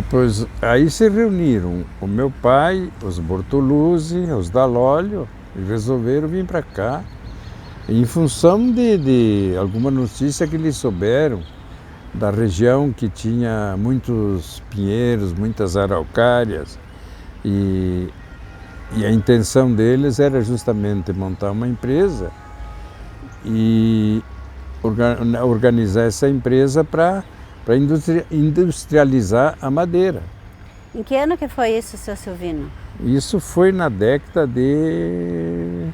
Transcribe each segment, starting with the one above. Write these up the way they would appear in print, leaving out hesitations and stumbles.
Pois aí se reuniram o meu pai, os Bortoluzzi, os Dalólio, e resolveram vir para cá em função de alguma notícia que eles souberam da região que tinha muitos pinheiros, muitas araucárias, e, e a intenção deles era justamente montar uma empresa e organizar essa empresa para industrializar a madeira. Em que ano que foi isso, seu Silvino? Isso foi na década de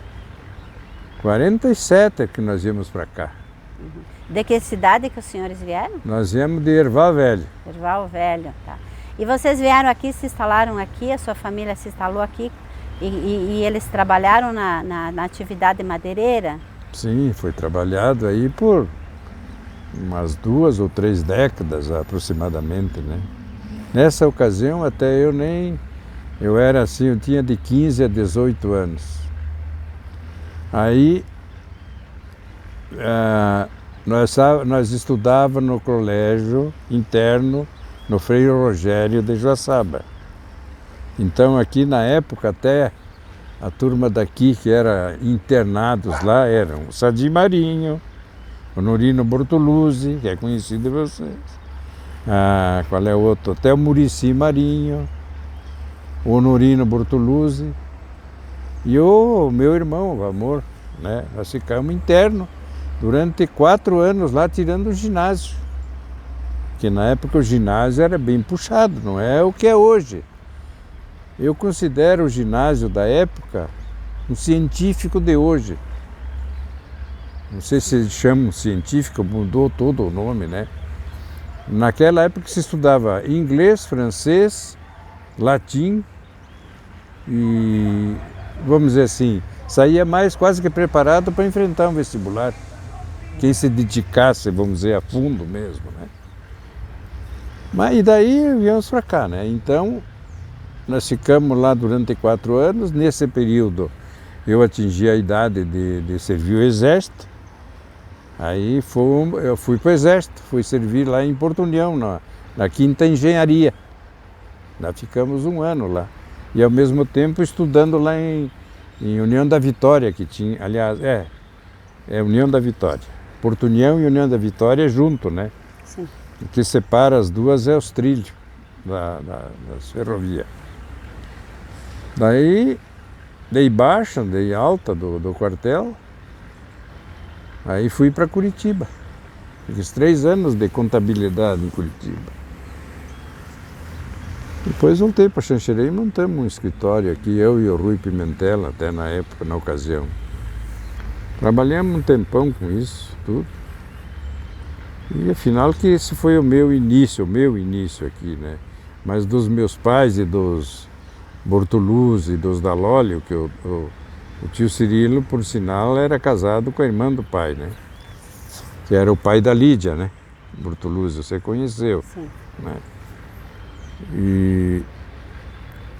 47 que nós viemos para cá. De que cidade que os senhores vieram? Nós viemos de Erval Velho. Erval Velho, tá. E vocês vieram aqui, se instalaram aqui, a sua família se instalou aqui e eles trabalharam na atividade madeireira? Sim, foi trabalhado aí por umas 2 ou 3 décadas aproximadamente, né? Nessa ocasião até eu era assim, eu tinha de 15 a 18 anos. Aí nós estudávamos no colégio interno, no Frei Rogério de Joaçaba. Então aqui na época até a turma daqui que era internados lá eram o Sadi Marinho, o Norino Bortoluzzi, que é conhecido de vocês. Qual é o outro? Até o Muricy Marinho, o Norino Bortoluzzi e o meu irmão, o Amor, né? Nós ficamos internos durante 4 anos lá tirando o ginásio. Que na época o ginásio era bem puxado, não é o que é hoje. Eu considero o ginásio da época um científico de hoje. Não sei se eles chamam científico, mudou todo o nome, né? Naquela época se estudava inglês, francês, latim e, vamos dizer assim, saía mais quase que preparado para enfrentar um vestibular. Quem se dedicasse, vamos dizer, a fundo mesmo, né? Mas e daí viemos para cá, né? Então, nós ficamos lá durante 4 anos. Nesse período, eu atingi a idade de servir o Exército. Aí eu fui para o Exército, fui servir lá em Porto União, na 5ª Engenharia. Lá ficamos 1 ano lá. E ao mesmo tempo estudando lá em União da Vitória, que tinha, aliás, é União da Vitória. Porto União e União da Vitória junto, né? Sim. O que separa as duas é os trilhos das ferrovias. Daí dei baixa, dei alta do quartel, aí fui para Curitiba. Fiz 3 anos de contabilidade em Curitiba. Depois voltei para Xanxerê e montamos um escritório aqui, eu e o Rui Pimentel, até na época, na ocasião. Trabalhamos um tempão com isso, tudo. E afinal que esse foi o meu início aqui, né? Mas dos meus pais e dos Bortoluzzi e dos Dalólio, que o tio Cirilo, por sinal, era casado com a irmã do pai, né? Que era o pai da Lídia, né? Bortoluzzi, você conheceu. Sim. Né? E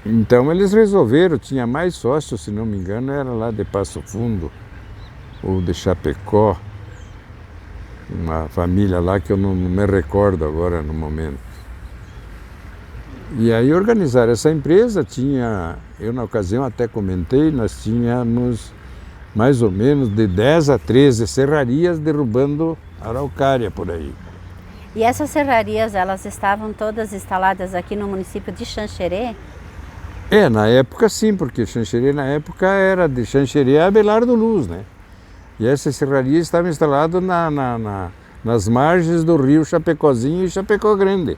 então eles resolveram, tinha mais sócios, se não me engano, era lá de Passo Fundo ou de Chapecó, uma família lá que eu não me recordo agora no momento. E aí organizaram essa empresa, eu na ocasião até comentei, nós tínhamos mais ou menos de 10 a 13 serrarias derrubando araucária por aí. E essas serrarias, elas estavam todas instaladas aqui no município de Xanxerê? Na época sim, porque Xanxerê na época era de Xanxerê a Abelardo Luz, né? E essa serraria estava instalada nas margens do rio Chapecozinho e Chapecó Grande.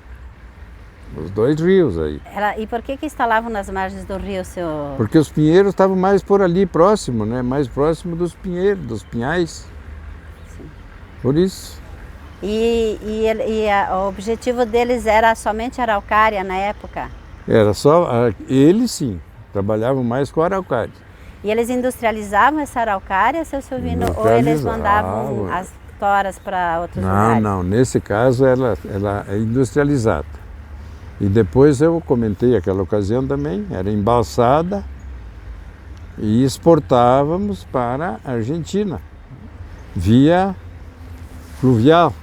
Os 2 rios aí. E por que instalavam nas margens do rio, seu... Porque os pinheiros estavam mais por ali próximo, né? Mais próximo dos pinheiros, dos pinhais. Sim. Por isso. O objetivo deles era somente araucária na época? Era só, eles sim, trabalhavam mais com araucária. E eles industrializavam essa araucária, seu Silvino, ou eles mandavam as toras para outros lugares? Não, nesse caso ela é industrializada. E depois eu comentei aquela ocasião também, era embalsada e exportávamos para a Argentina, via fluvial.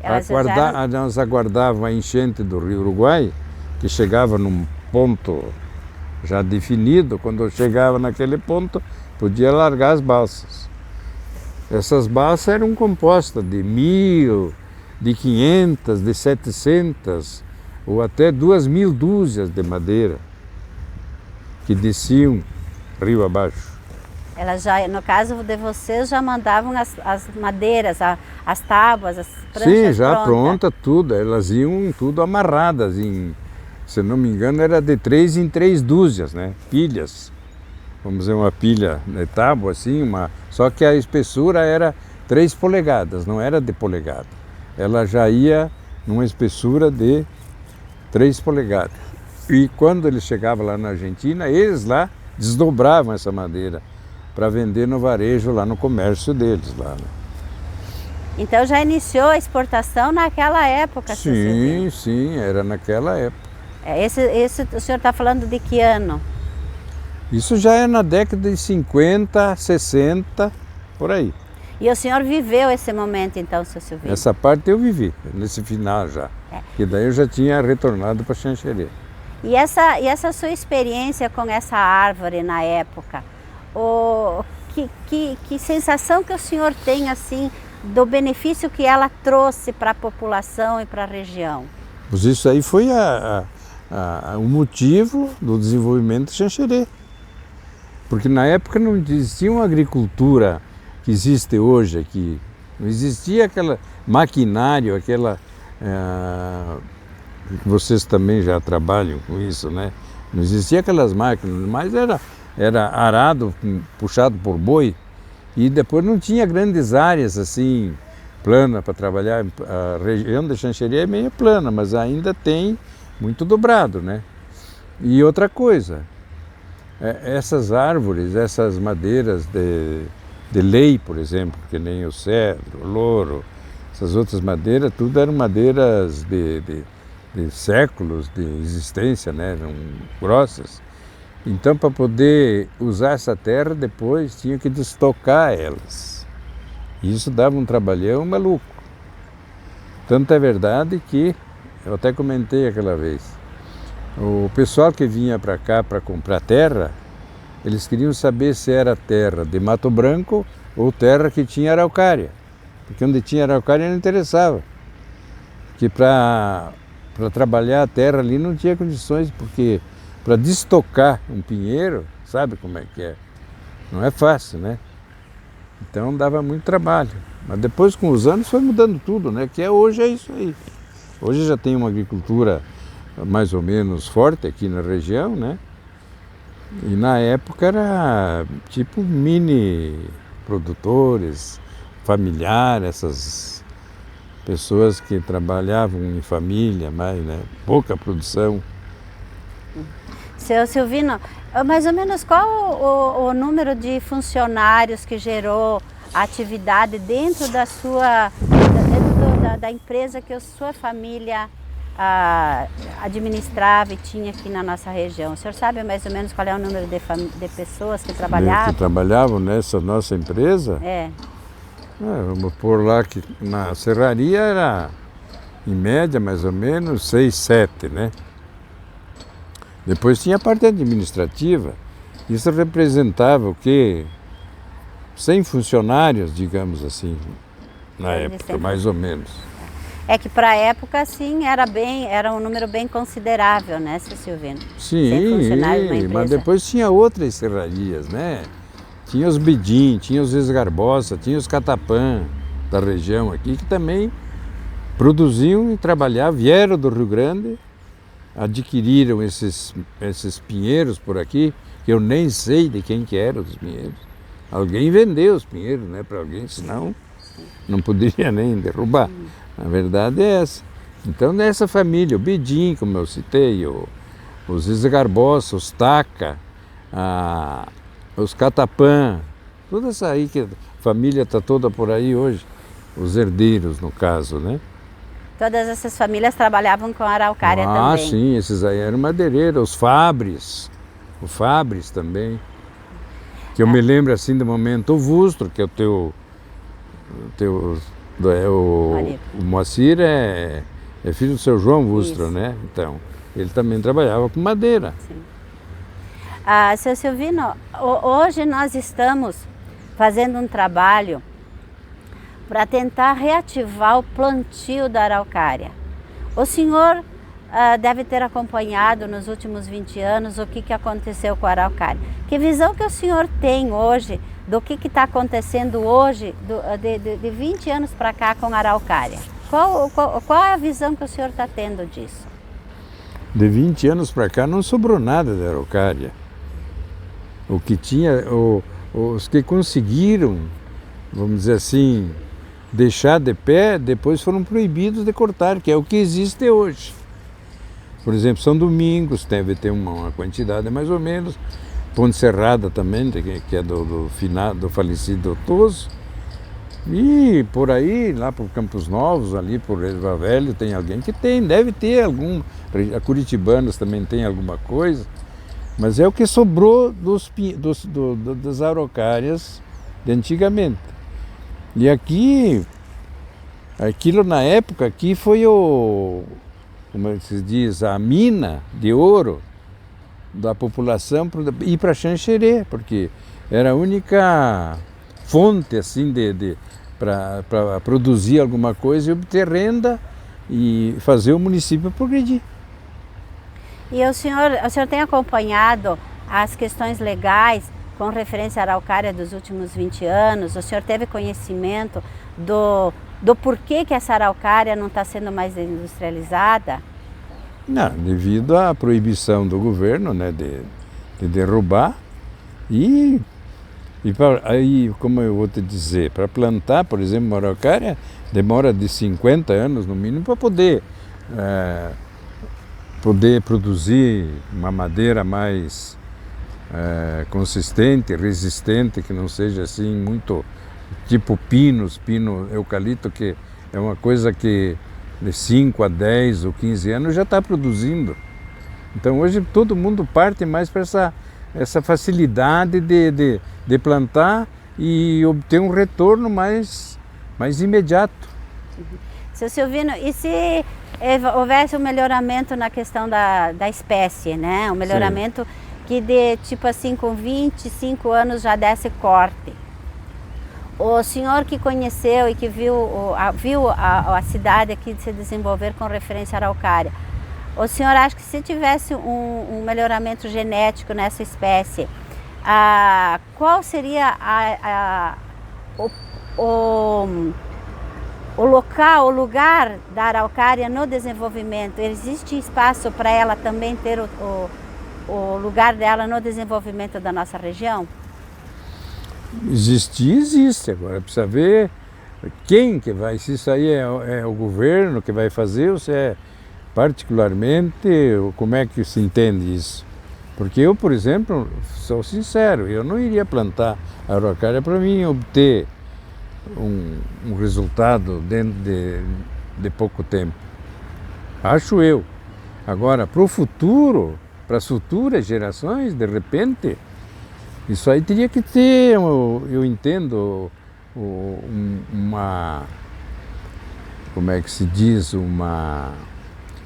Nós aguardávamos a enchente do Rio Uruguai, que chegava num ponto já definido. Quando eu chegava naquele ponto, podia largar as balsas. Essas balsas eram compostas de 1.000, de 500, de 700 ou até 2.000 dúzias de madeira que desciam rio abaixo. Elas já, no caso de vocês, já mandavam as madeiras, as tábuas, as pranchas. Sim, já pronta tudo. Elas iam tudo amarradas em, se não me engano, era de 3 em 3 dúzias, né? Pilhas. Vamos dizer, uma pilha de tábua assim, só que a espessura era 3 polegadas, não era de polegada. Ela já ia numa espessura de 3 polegadas. E quando ele chegava lá na Argentina, eles lá desdobravam essa madeira para vender no varejo lá no comércio deles lá, né? Então já iniciou a exportação naquela época? Sim, sim, era naquela época. Esse o senhor está falando de que ano? Isso já é na década de 50, 60, por aí. E o senhor viveu esse momento então, seu Silvino? Essa parte eu vivi, nesse final já. E daí eu já tinha retornado para Xanxerê. E essa sua experiência com essa árvore na época, que sensação que o senhor tem assim do benefício que ela trouxe para a população e para a região? Pois isso aí foi o motivo do desenvolvimento de Xanxerê. Porque na época não existia uma agricultura que existe hoje aqui. Não existia aquele maquinário, vocês também já trabalham com isso, né? Não existia aquelas máquinas, mas era arado, puxado por boi, e depois não tinha grandes áreas assim, plana para trabalhar. A região de Xanxerê é meio plana, mas ainda tem muito dobrado, né? E outra coisa, essas árvores, essas madeiras de lei, por exemplo, que nem o cedro, o louro, essas outras madeiras, tudo eram madeiras de séculos de existência, né? Eram grossas. Então, para poder usar essa terra, depois tinha que destocar elas. Isso dava um trabalhão maluco. Tanto é verdade que, eu até comentei aquela vez, o pessoal que vinha para cá para comprar terra, eles queriam saber se era terra de Mato Branco ou terra que tinha araucária. Porque onde tinha araucária não interessava. Porque para trabalhar a terra ali não tinha condições, porque para destocar um pinheiro, sabe como é que é? Não é fácil, né? Então dava muito trabalho. Mas depois, com os anos, foi mudando tudo, né? Que hoje é isso aí. Hoje já tem uma agricultura mais ou menos forte aqui na região, né? E na época era tipo mini produtores, familiar, essas pessoas que trabalhavam em família, mais, né? Pouca produção. Seu Silvino, mais ou menos qual o número de funcionários que gerou a atividade dentro da empresa que a sua família administrava e tinha aqui na nossa região? O senhor sabe mais ou menos qual é o número de pessoas que trabalhavam? Que trabalhavam nessa nossa empresa? Vamos pôr lá que na serraria era, em média, mais ou menos 6, 7, né? Depois tinha a parte administrativa. Isso representava o quê? 100 funcionários, digamos assim, na época, mais ou menos. É que para a época, sim, era um número bem considerável, né, seu Silvino? Sim, mas depois tinha outras serrarias, né? Tinha os Bidim, tinha os Esgarbosa, tinha os Catapã da região aqui, que também produziam e trabalhavam, vieram do Rio Grande, adquiriram esses pinheiros por aqui, que eu nem sei de quem que eram os pinheiros. Alguém vendeu os pinheiros, né, para alguém, senão não poderia nem derrubar. A verdade é essa. Então, nessa família, o Bidim, como eu citei, os Esgarbosa, os Taca, os Catapã, toda essa aí que a família está toda por aí hoje, os herdeiros, no caso, né? Todas essas famílias trabalhavam com araucária também? Ah, sim, esses aí eram madeireiros, os Fabres também. Que eu me lembro assim do momento, o Vustro, que é o teu O Moacir é filho do seu João Wustra, Isso. né? Então, ele também trabalhava com madeira. Sim. Seu Silvino, hoje nós estamos fazendo um trabalho para tentar reativar o plantio da araucária. O senhor deve ter acompanhado nos últimos 20 anos o que aconteceu com a araucária. Que visão que o senhor tem hoje do que está acontecendo hoje, de 20 anos para cá com a araucária? Qual é a visão que o senhor está tendo disso? De 20 anos para cá não sobrou nada da araucária. O que tinha, os que conseguiram, vamos dizer assim, deixar de pé, depois foram proibidos de cortar, que é o que existe hoje. Por exemplo, São Domingos deve ter uma quantidade mais ou menos, Ponte Serrada também, que é do falecido Toso, e por aí, lá por Campos Novos, ali por Erva Velho, tem alguém que deve ter algum, a Curitibanos também tem alguma coisa, mas é o que sobrou das araucárias de antigamente. E aquilo na época, aqui foi como se diz, a mina de ouro da população para ir para Xanxerê, porque era a única fonte assim para produzir alguma coisa e obter renda e fazer o município progredir. E o senhor tem acompanhado as questões legais com referência à araucária dos últimos 20 anos? O senhor teve conhecimento do porquê que essa araucária não está sendo mais industrializada? Não, devido à proibição do governo, né, de derrubar aí, como eu vou te dizer, para plantar, por exemplo, uma araucária, demora de 50 anos no mínimo para poder produzir uma madeira mais consistente, resistente, que não seja assim muito tipo pino, eucalipto, que é uma coisa que de 5 a 10 ou 15 anos já está produzindo. Então hoje todo mundo parte mais para essa facilidade de plantar e obter um retorno mais imediato. Seu Silvino, e se houvesse um melhoramento na questão da espécie, né? Um melhoramento Sim. Que de tipo assim com 25 anos já desse corte. O senhor que conheceu e que viu a cidade aqui se desenvolver com referência à araucária, o senhor acha que se tivesse um melhoramento genético nessa espécie, qual seria o lugar da araucária no desenvolvimento? Existe espaço para ela também ter o lugar dela no desenvolvimento da nossa região? Existe. Agora precisa ver quem que vai, se isso aí é o governo que vai fazer ou se é particularmente, como é que se entende isso? Porque eu, por exemplo, sou sincero, eu não iria plantar a araucária para mim obter um resultado dentro de pouco tempo. Acho eu. Agora, para o futuro, para as futuras gerações, de repente, isso aí teria que ter, eu entendo, como é que se diz, Um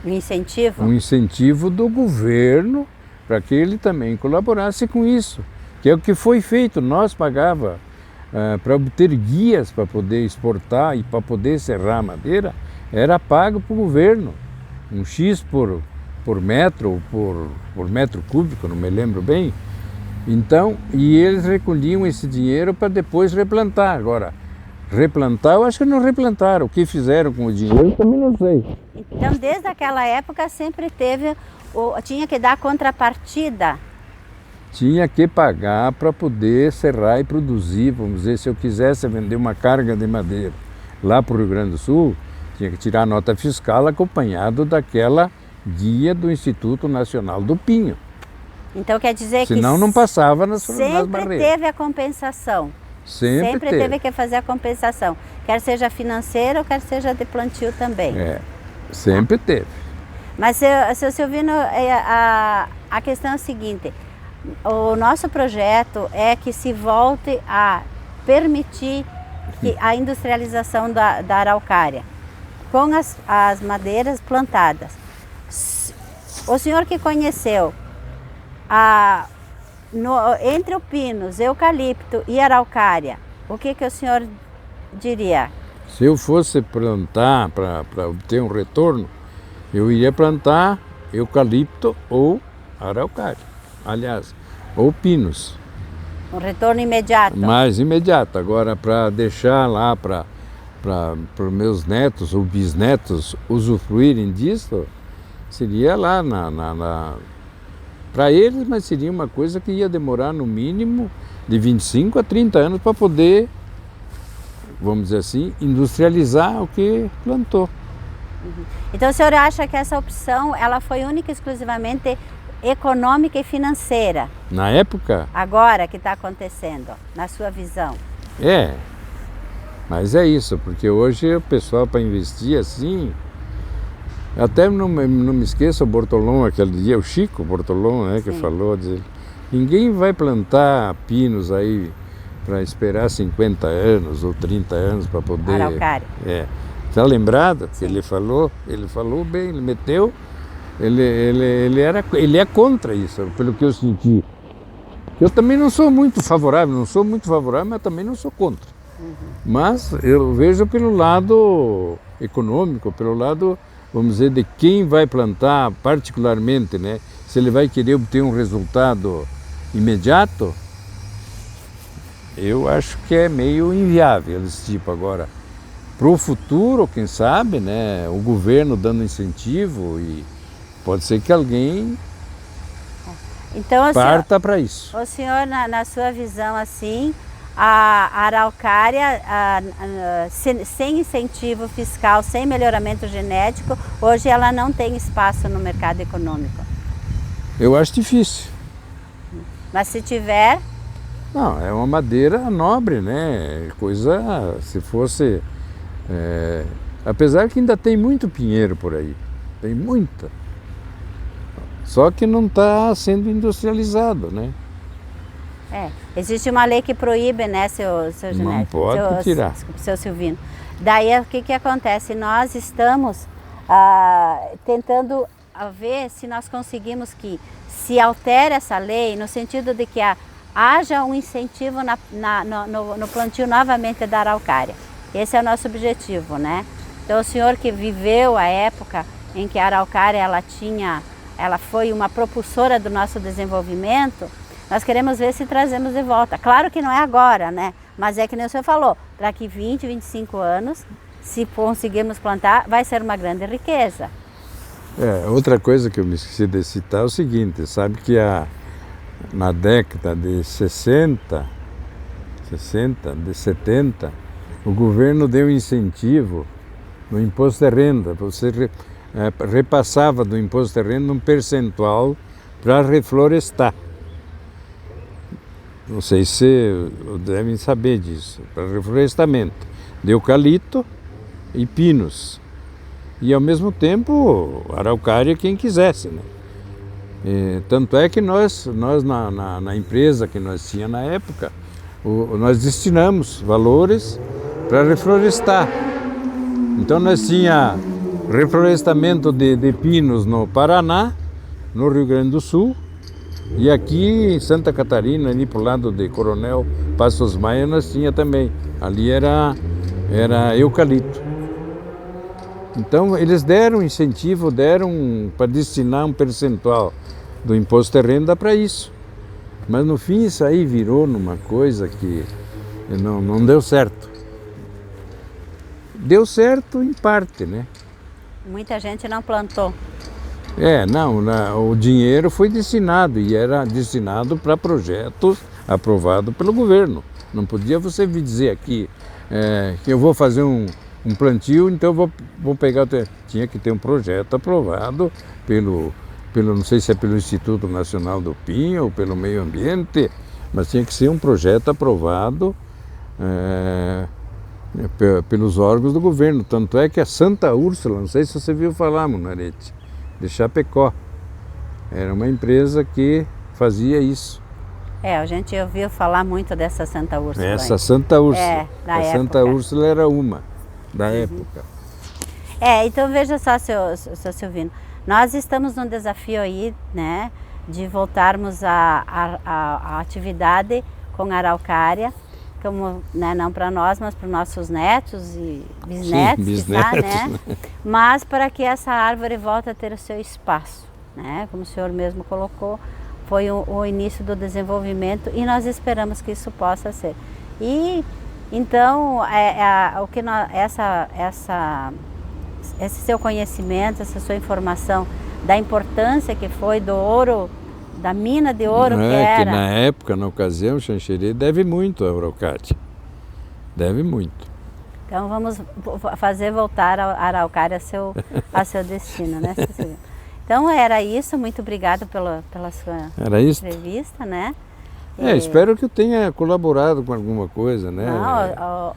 incentivo? Um incentivo do governo para que ele também colaborasse com isso, que é o que foi feito. Nós pagava para obter guias para poder exportar e para poder serrar a madeira, era pago para o governo, um X por metro ou por metro cúbico, não me lembro bem. Então, e eles recolhiam esse dinheiro para depois replantar. Agora, replantar, eu acho que não replantaram. O que fizeram com o dinheiro, eu também não sei. Então, desde aquela época, sempre tinha que dar contrapartida. Tinha que pagar para poder serrar e produzir. Vamos dizer, se eu quisesse vender uma carga de madeira lá para o Rio Grande do Sul, tinha que tirar a nota fiscal acompanhado daquela guia do Instituto Nacional do Pinho. Então quer dizer que senão não passava nas barreiras. Sempre teve a compensação. Sempre teve que fazer a compensação. Quer seja financeira ou quer seja de plantio também. Sempre teve. Mas, seu Silvino, a questão é a seguinte. O nosso projeto é que se volte a permitir a industrialização da araucária, com as madeiras plantadas. O senhor que conheceu entre o pinus, eucalipto e araucária, o que o senhor diria? Se eu fosse plantar para obter um retorno, eu iria plantar eucalipto ou araucária, aliás, ou pinos. Um retorno imediato? Mais imediato. Agora, para deixar lá para os meus netos ou bisnetos usufruírem disso, seria lá para eles, mas seria uma coisa que ia demorar no mínimo de 25 a 30 anos para poder, vamos dizer assim, industrializar o que plantou. Então o senhor acha que essa opção ela foi única e exclusivamente econômica e financeira? Na época? Agora que está acontecendo, na sua visão? Mas é isso, porque hoje o pessoal para investir assim, até não me esqueço o Bortolom, aquele dia, o Chico Bortolom, né, que falou, dizer, ninguém vai plantar pinos aí para esperar 50 anos ou 30 anos para poder... Araucária. Está lembrado que ele falou bem, ele meteu, ele é contra isso, pelo que eu senti. Eu também não sou muito favorável, mas também não sou contra. Mas eu vejo pelo lado econômico, pelo lado, vamos dizer, de quem vai plantar particularmente, né? Se ele vai querer obter um resultado imediato, eu acho que é meio inviável esse tipo agora. Para o futuro, quem sabe, né? O governo dando incentivo e pode ser que alguém então, parta para isso. O senhor, na sua visão, assim, a araucária, sem incentivo fiscal, sem melhoramento genético, hoje ela não tem espaço no mercado econômico? Eu acho difícil. Mas se tiver... Não, é uma madeira nobre, né? Coisa, se fosse... apesar que ainda tem muito pinheiro por aí, tem muita. Só que não está sendo industrializado, né? Existe uma lei que proíbe, né, seu Genésio? Não pode tirar. Desculpe, seu Silvino. Daí o que acontece? Nós estamos tentando ver se nós conseguimos que se altere essa lei no sentido de que haja um incentivo no plantio novamente da araucária. Esse é o nosso objetivo, né? Então o senhor que viveu a época em que a araucária ela foi uma propulsora do nosso desenvolvimento, nós queremos ver se trazemos de volta. Claro que não é agora, né? Mas é que nem o senhor falou, daqui 20, 25 anos, se conseguirmos plantar, vai ser uma grande riqueza. Outra coisa que eu me esqueci de citar é o seguinte, sabe que na década de 70, o governo deu incentivo no imposto de renda, você repassava do imposto de renda um percentual para reflorestar. Não sei se devem saber disso, para reflorestamento de eucalipto e pinos. E ao mesmo tempo, araucária quem quisesse, né? Tanto é que nós na empresa que nós tínhamos na época, nós destinamos valores para reflorestar. Então nós tínhamos reflorestamento de pinos no Paraná, no Rio Grande do Sul, e aqui em Santa Catarina, ali para o lado de Coronel Passos Maia, nós tínhamos também. Ali era eucalipto. Então eles deram incentivo, para destinar um percentual do imposto de renda para isso. Mas no fim isso aí virou numa coisa que não deu certo. Deu certo em parte, né? Muita gente não plantou. O dinheiro foi destinado e era destinado para projetos aprovados pelo governo. Não podia você vir dizer aqui que eu vou fazer um plantio, então eu vou pegar... Tinha que ter um projeto aprovado pelo, não sei se é pelo Instituto Nacional do Pinho ou pelo Meio Ambiente, mas tinha que ser um projeto aprovado pelos órgãos do governo. Tanto é que a Santa Úrsula, não sei se você viu falar, Munarete, de Chapecó, era uma empresa que fazia isso. A gente ouviu falar muito dessa Santa Úrsula. Essa Santa Úrsula. Da a época. Santa Úrsula era uma da época. Então veja só, seu Silvino, nós estamos num desafio aí, né, de voltarmos à atividade com a araucária, como, né, não para nós, mas para os nossos netos e bisnetos, Sim, bisnetos, né? Mas para que essa árvore volte a ter o seu espaço, né? Como o senhor mesmo colocou, foi o início do desenvolvimento e nós esperamos que isso possa ser. E então, esse seu conhecimento, essa sua informação da importância que foi do ouro, da mina de ouro que era. Que na época, na ocasião, Xanxerê deve muito à Araucária. Deve muito. Então vamos fazer voltar a Araucária a seu destino, né, Silvino? Então era isso, muito obrigada pela sua entrevista, né? Espero que eu tenha colaborado com alguma coisa, né? Não,